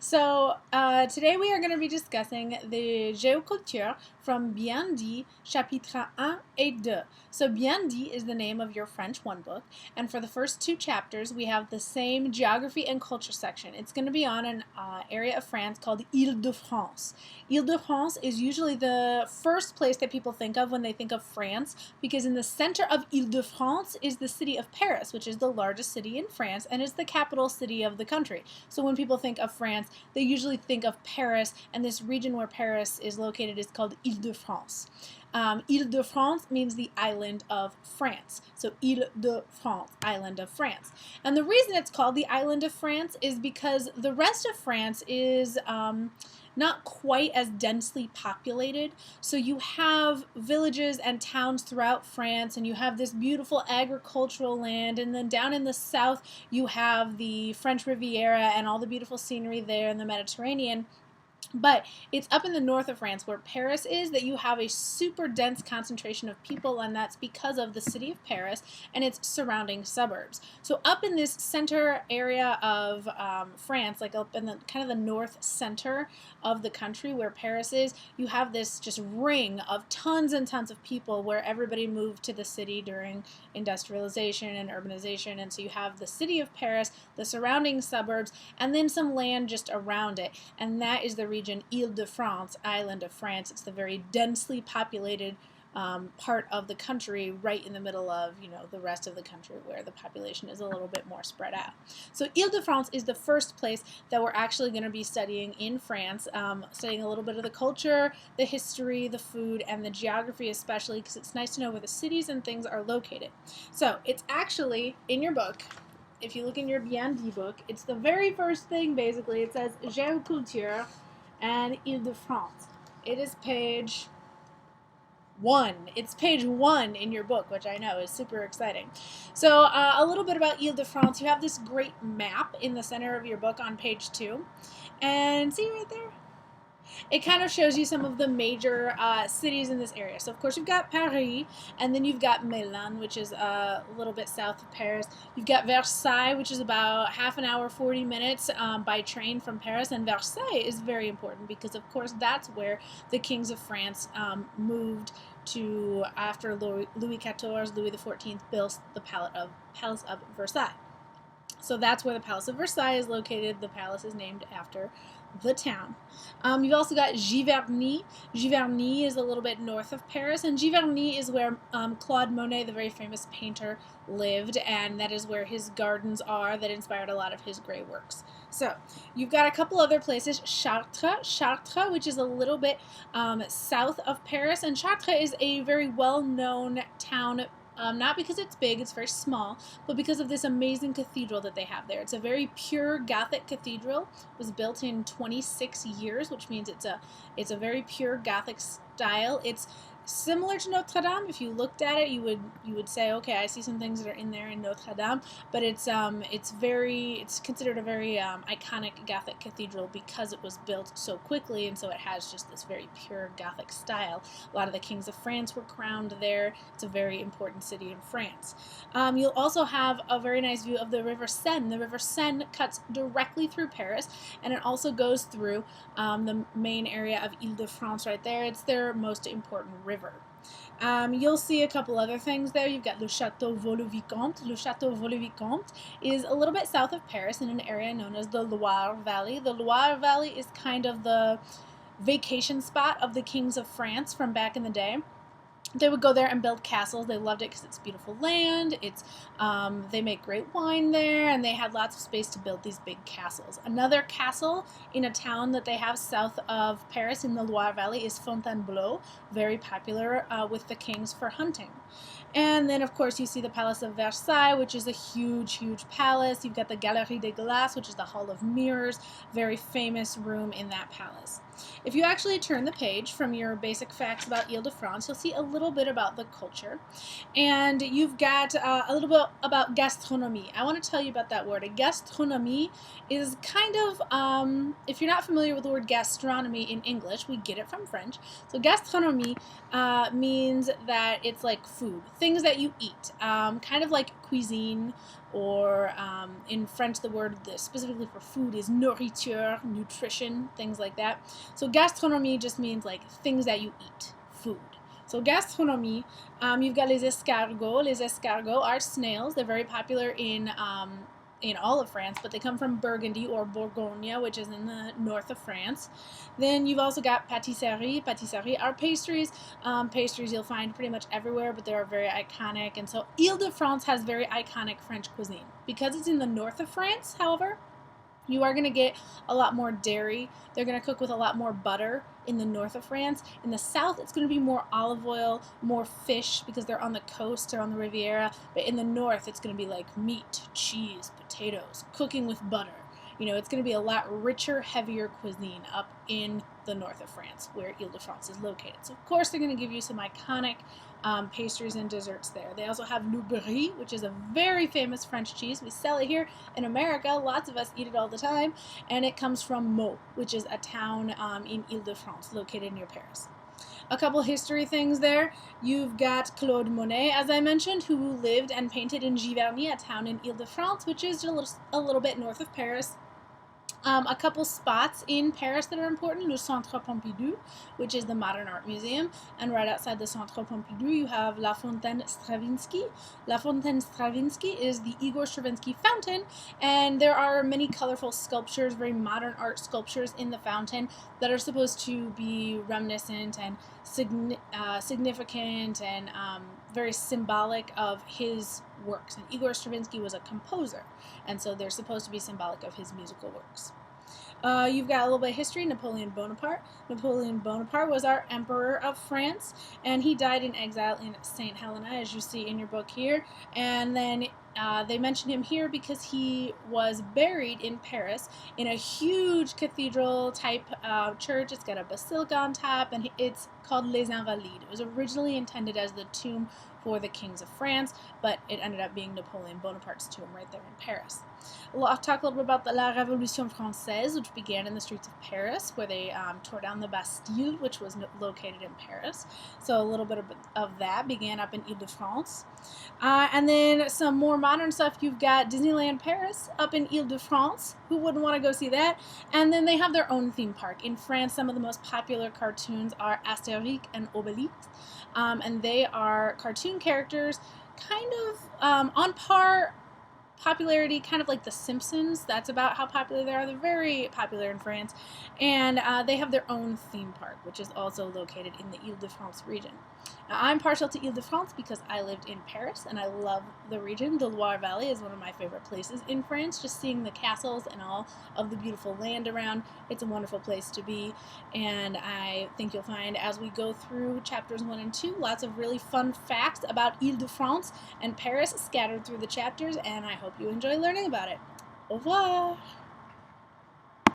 Today we are going to be discussing the Geoculture from Bien Dit, Chapitre 1 et 2. So Bien Dit is the name of your French 1 book, and for the first 2 chapters we have the same geography and culture section. It's going to be on an area of France called Ile-de-France. Ile-de-France is usually the first place that people think of when they think of France, because in the center of Ile-de-France is the city of Paris, which is the largest city in France and is the capital city of the country. So when people think of France, they usually think of Paris, and this region where Paris is located is called Ile-de-France. Ile-de-France means the island of France. So Ile-de-France, island of France. And the reason it's called the island of France is because the rest of France is not quite as densely populated. So you have villages and towns throughout France, and you have this beautiful agricultural land, and then down in the south you have the French Riviera and all the beautiful scenery there in the Mediterranean. But it's up in the north of France where Paris is that you have a super dense concentration of people, and that's because of the city of Paris and its surrounding suburbs. So up in this center area of France, like up in the kind of the north center of the country where Paris is, you have this just ring of tons and tons of people where everybody moved to the city during industrialization and urbanization. And so you have the city of Paris, the surrounding suburbs, and then some land just around it. And that is the region Ile-de-France, island of France. It's the very densely populated part of the country right in the middle of, the rest of the country where the population is a little bit more spread out. So Ile-de-France is the first place that we're actually going to be studying in France, studying a little bit of the culture, the history, the food, and the geography especially, because it's nice to know where the cities and things are located. So it's actually in your book. If you look in your Bien Dit book, it's the very first thing basically. It says Geoculture and Ile-de-France. It is page 1. It's page 1 in your book, which I know is super exciting. So a little bit about Ile-de-France. You have this great map in the center of your book on page 2. And see right there? It kind of shows you some of the major cities in this area. So, of course, you've got Paris, and then you've got Mle, which is a little bit south of Paris. You've got Versailles, which is about half an hour, 40 minutes by train from Paris. And Versailles is very important because, of course, that's where the kings of France moved to after Louis XIV, Louis XIV built the Palace of Versailles. So that's where the Palace of Versailles is located. The palace is named after the town. You've also got Giverny. Giverny is a little bit north of Paris, and Giverny is where Claude Monet, the very famous painter, lived, and that is where his gardens are that inspired a lot of his great works. So you've got a couple other places. Chartres, which is a little bit south of Paris, and Chartres is a very well-known town. Not because it's big, it's very small, but because of this amazing cathedral that they have there. It's a very pure Gothic cathedral. It was built in 26 years, which means it's a very pure Gothic style. It's similar to Notre Dame. If you looked at it, you would say, okay, I see some things that are in there in Notre Dame, but it's considered a very iconic Gothic cathedral because it was built so quickly, and so it has just this very pure Gothic style. A lot of the kings of France were crowned there. It's a very important city in France. You'll also have a very nice view of the River Seine. The River Seine cuts directly through Paris, and it also goes through the main area of Ile-de-France right there. It's their most important river. You'll see a couple other things there. You've got Le Château Vaux-le-Vicomte. Le Château Vaux-le-Vicomte is a little bit south of Paris in an area known as the Loire Valley. The Loire Valley is kind of the vacation spot of the kings of France from back in the day. They would go there and build castles. They loved it because it's beautiful land. They make great wine there, and they had lots of space to build these big castles. Another castle in a town that they have south of Paris in the Loire Valley is Fontainebleau, very popular with the kings for hunting. And then, of course, you see the Palace of Versailles, which is a huge, huge palace. You've got the Galerie des Glaces, which is the Hall of Mirrors, very famous room in that palace. If you actually turn the page from your basic facts about Ile-de-France, you'll see a little bit about the culture. And you've got a little bit about gastronomie. I want to tell you about that word. A gastronomie is kind of, if you're not familiar with the word gastronomy in English, we get it from French. So gastronomie means that it's like food, things that you eat, kind of like cuisine, or in French the word specifically for food is nourriture, nutrition, things like that. So gastronomie just means like things that you eat, food. So gastronomie, you've got les escargots. Les escargots are snails. They're very popular in all of France, but they come from Burgundy or Bourgogne, which is in the north of France. Then you've also got pâtisserie. Pâtisserie are pastries. Pastries you'll find pretty much everywhere, but they are very iconic. And so Ile-de-France has very iconic French cuisine. Because it's in the north of France, however, you are going to get a lot more dairy. They're going to cook with a lot more butter in the north of France. In the south, it's going to be more olive oil, more fish, because they're on the coast or on the Riviera. But in the north, it's going to be like meat, cheese, potatoes, cooking with butter. You know, it's going to be a lot richer, heavier cuisine up in the north of France, where Ile-de-France is located. So, of course, they're going to give you some iconic pastries and desserts there. They also have le brie, which is a very famous French cheese. We sell it here in America. Lots of us eat it all the time. And it comes from Meaux, which is a town in Ile-de-France, located near Paris. A couple history things there. You've got Claude Monet, as I mentioned, who lived and painted in Giverny, a town in Ile-de-France, which is a little bit north of Paris. A couple spots in Paris that are important: Le Centre Pompidou, which is the Modern Art Museum, and right outside the Centre Pompidou you have La Fontaine Stravinsky. La Fontaine Stravinsky is the Igor Stravinsky fountain, and there are many colorful sculptures, very modern art sculptures in the fountain that are supposed to be reminiscent and significant and very symbolic of his works. And Igor Stravinsky was a composer, and so they're supposed to be symbolic of his musical works. You've got a little bit of history. Napoleon Bonaparte. Napoleon Bonaparte was our emperor of France, and he died in exile in St. Helena, as you see in your book here. And then they mention him here because he was buried in Paris in a huge cathedral-type church. It's got a basilica on top, and it's called Les Invalides. It was originally intended as the tomb for the kings of France, but it ended up being Napoleon Bonaparte's tomb right there in Paris. I'll talk a little bit about the La Révolution Française, which began in the streets of Paris, where they tore down the Bastille, which was located in Paris. So a little bit of that began up in Ile-de-France. And then some more modern stuff. You've got Disneyland Paris up in Ile-de-France. Who wouldn't want to go see that? And then they have their own theme park. In France, some of the most popular cartoons are Astérix and Obélix. And they are cartoon characters kind of on par popularity, kind of like The Simpsons. That's about how popular they are. They're very popular in France. And they have their own theme park, which is also located in the Ile-de-France region. Now, I'm partial to Ile-de-France because I lived in Paris and I love the region. The Loire Valley is one of my favorite places in France. Just seeing the castles and all of the beautiful land around, it's a wonderful place to be. And I think you'll find, as we go through chapters 1 and 2, lots of really fun facts about Ile-de-France and Paris scattered through the chapters, and I hope you enjoy learning about it. Au revoir!